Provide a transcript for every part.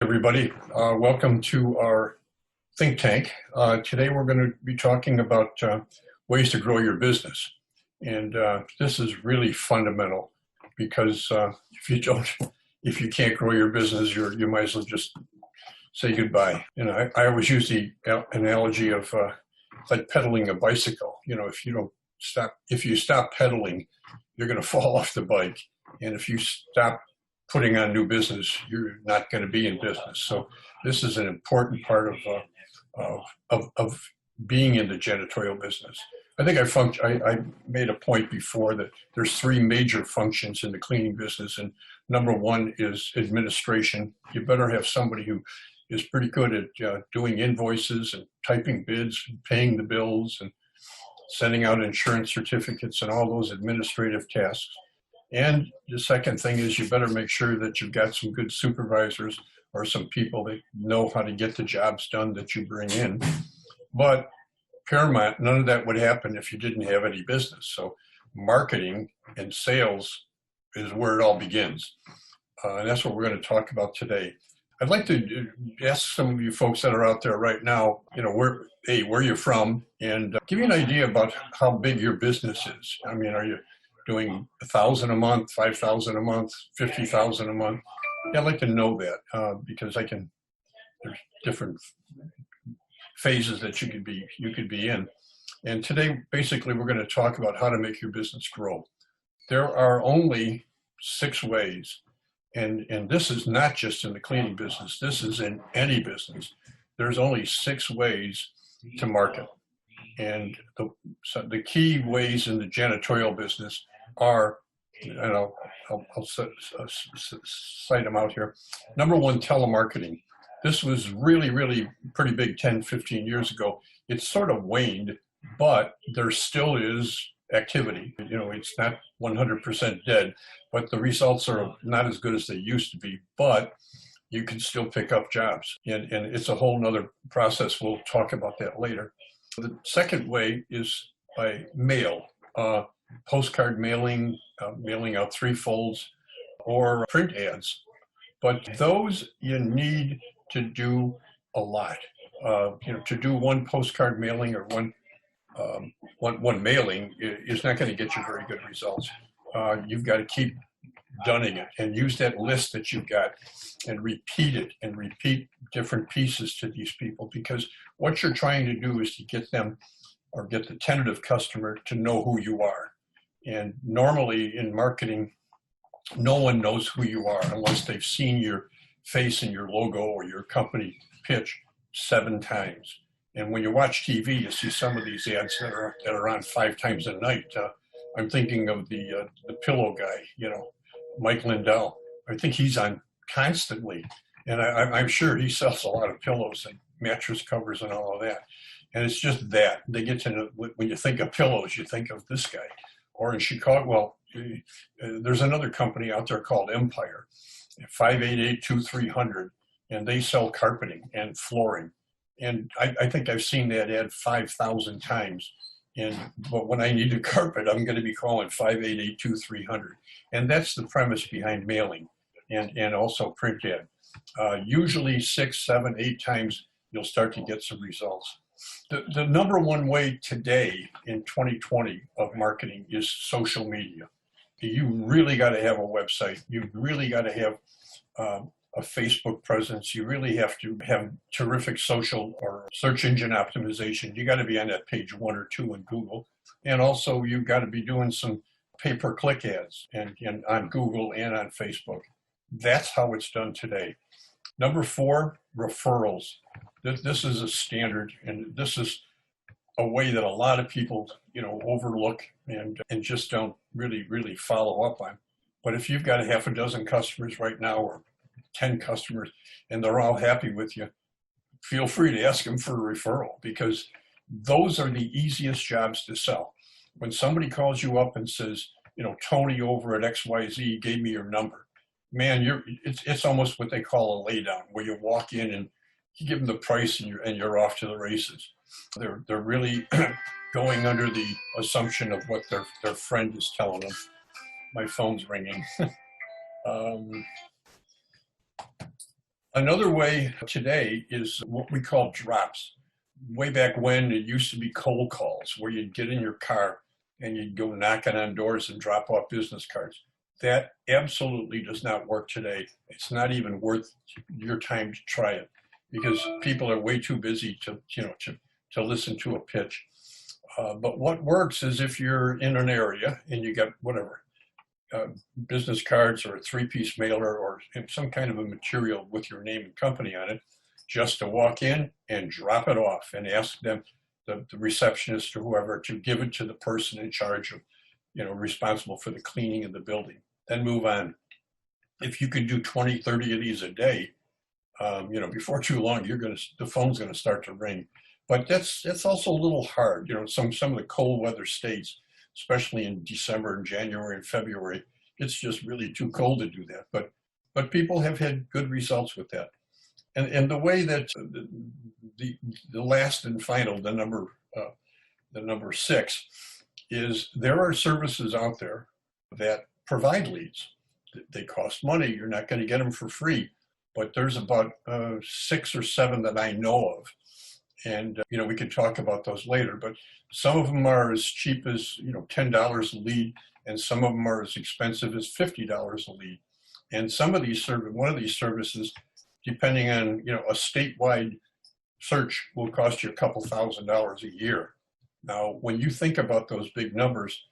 Everybody. Welcome to our think tank. Today we're going to be talking about ways to grow your business. And this is really fundamental because if you can't grow your business, you might as well just say goodbye. I always use the analogy of like pedaling a bicycle. If you stop pedaling, you're going to fall off the bike. And if you stop putting on new business, you're not going to be in business. So this is an important part of being in the janitorial business. I think I made a point before that there's three major functions in the cleaning business, and number one is administration. You better have somebody who is pretty good at doing invoices and typing bids and paying the bills and sending out insurance certificates and all those administrative tasks. And the second thing is you better make sure that you've got some good supervisors or some people that know how to get the jobs done that you bring in. But paramount, none of that would happen if you didn't have any business. So marketing and sales is where it all begins. And that's what we're going to talk about today. I'd like to ask some of you folks that are out there right now, where you're from, and give you an idea about how big your business is. I mean, are you doing 1,000 a month, 5,000 a month, 50,000 a month? Yeah, I'd like to know that because there's different phases that you could be in. And today, basically, we're going to talk about how to make your business grow. There are only 6 ways, and this is not just in the cleaning business. This is in any business. There's only 6 ways to market. And the key ways in the janitorial business are, and I'll cite them out here. Number one, telemarketing. This was really pretty big 10, 15 years ago. It's sort of waned, but there still is activity. It's not 100% dead, but the results are not as good as they used to be, but you can still pick up jobs. And it's a whole nother process. We'll talk about that later. The second way is by mail, postcard mailing, mailing out 3 folds, or print ads. But those you need to do a lot. To do one postcard mailing or one mailing is not going to get you very good results. You've got to keep doing it and use that list that you've got and repeat it and repeat different pieces to these people, because what you're trying to do is to get them or get the tentative customer to know who you are. And normally in marketing, no one knows who you are unless they've seen your face and your logo or your company pitch 7 times. And when you watch TV, you see some of these ads that are on 5 times a night. I'm thinking of the pillow guy, Mike Lindell. I think he's on constantly. And I'm sure he sells a lot of pillows and mattress covers and all of that. And it's just that. They get to know, when you think of pillows, you think of this guy. Or in Chicago, there's another company out there called Empire, 588-2300, and they sell carpeting and flooring. And I think I've seen that ad 5,000 times. But when I need a carpet, I'm going to be calling 588-2300. And that's the premise behind mailing and also print ad. Usually 6, 7, 8 times, you'll start to get some results. The number one way today in 2020 of marketing is social media. You really got to have a website. You really got to have a Facebook presence. You really have to have terrific social or search engine optimization. You got to be on that page 1 or 2 in Google. And also you've got to be doing some pay-per-click ads and on Google and on Facebook. That's how it's done today. Number 4, referrals. This is a standard, and this is a way that a lot of people, overlook and just don't really follow up on. But if you've got a half a dozen customers right now or 10 customers and they're all happy with you, feel free to ask them for a referral, because those are the easiest jobs to sell. When somebody calls you up and says, Tony over at XYZ gave me your number, man, it's almost what they call a laydown, where you walk in and you give them the price and you're off to the races. They're really going under the assumption of what their friend is telling them. My phone's ringing. Another way today is what we call drops. Way back when, it used to be cold calls where you'd get in your car and you'd go knocking on doors and drop off business cards. That absolutely does not work today. It's not even worth your time to try it because people are way too busy to listen to a pitch. But what works is if you're in an area and you got whatever, business cards or a three-piece mailer or some kind of a material with your name and company on it, just to walk in and drop it off and ask them, the receptionist or whoever, to give it to the person in charge of, responsible for the cleaning of the building. Then move on. If you could do 20, 30 of these a day, before too long, the phone's gonna start to ring. But that's also a little hard. Some of the cold weather states, especially in December and January and February, it's just really too cold to do that. But people have had good results with that. And the way that the last and final, the number 6, is there are services out there that provide leads. They cost money. You're not going to get them for free. But there's about 6 or 7 that I know of. And, we can talk about those later. But some of them are as cheap as, $10 a lead. And some of them are as expensive as $50 a lead. And one of these services, depending on, a statewide search, will cost you a couple $1,000s a year. Now, when you think about those big numbers,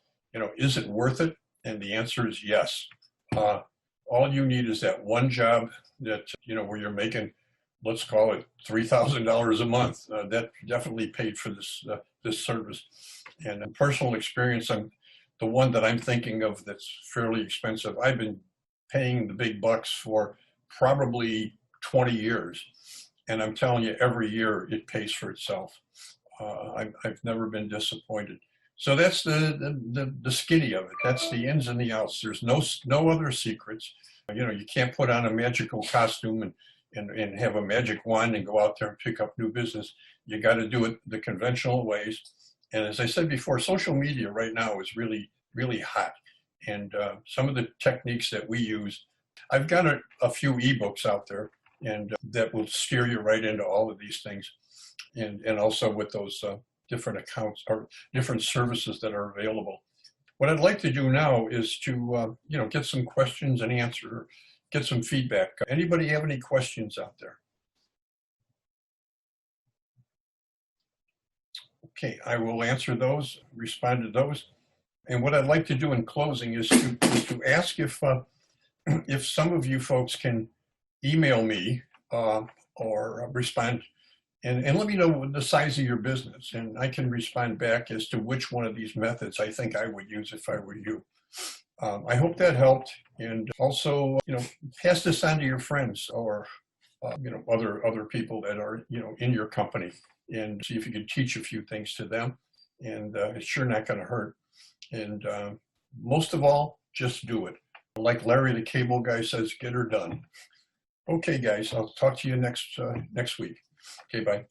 is it worth it? And the answer is yes. All you need is that one job that, where you're making, let's call it $3,000 a month. That definitely paid for this service. And in personal experience, the one that I'm thinking of that's fairly expensive, I've been paying the big bucks for probably 20 years. And I'm telling you, every year it pays for itself. I've never been disappointed. So that's the skinny of it. That's the ins and the outs. There's no other secrets. You can't put on a magical costume and have a magic wand and go out there and pick up new business. You got to do it the conventional ways. And as I said before, social media right now is really, really hot. And some of the techniques that we use, I've got a few ebooks out there, and that will steer you right into all of these things. And also with those different accounts or different services that are available. What I'd like to do now is to, get some questions and answer, get some feedback. Anybody have any questions out there? Okay, I will answer those, respond to those. And what I'd like to do in closing is to ask if some of you folks can email me or respond and let me know the size of your business, and I can respond back as to which one of these methods I think I would use if I were you. I hope that helped, and also, pass this on to your friends or, other people that are, in your company, and see if you can teach a few things to them, and it's sure not going to hurt. And most of all, just do it. Like Larry the Cable Guy says, get her done. Okay, guys, I'll talk to you next week. Okay, bye.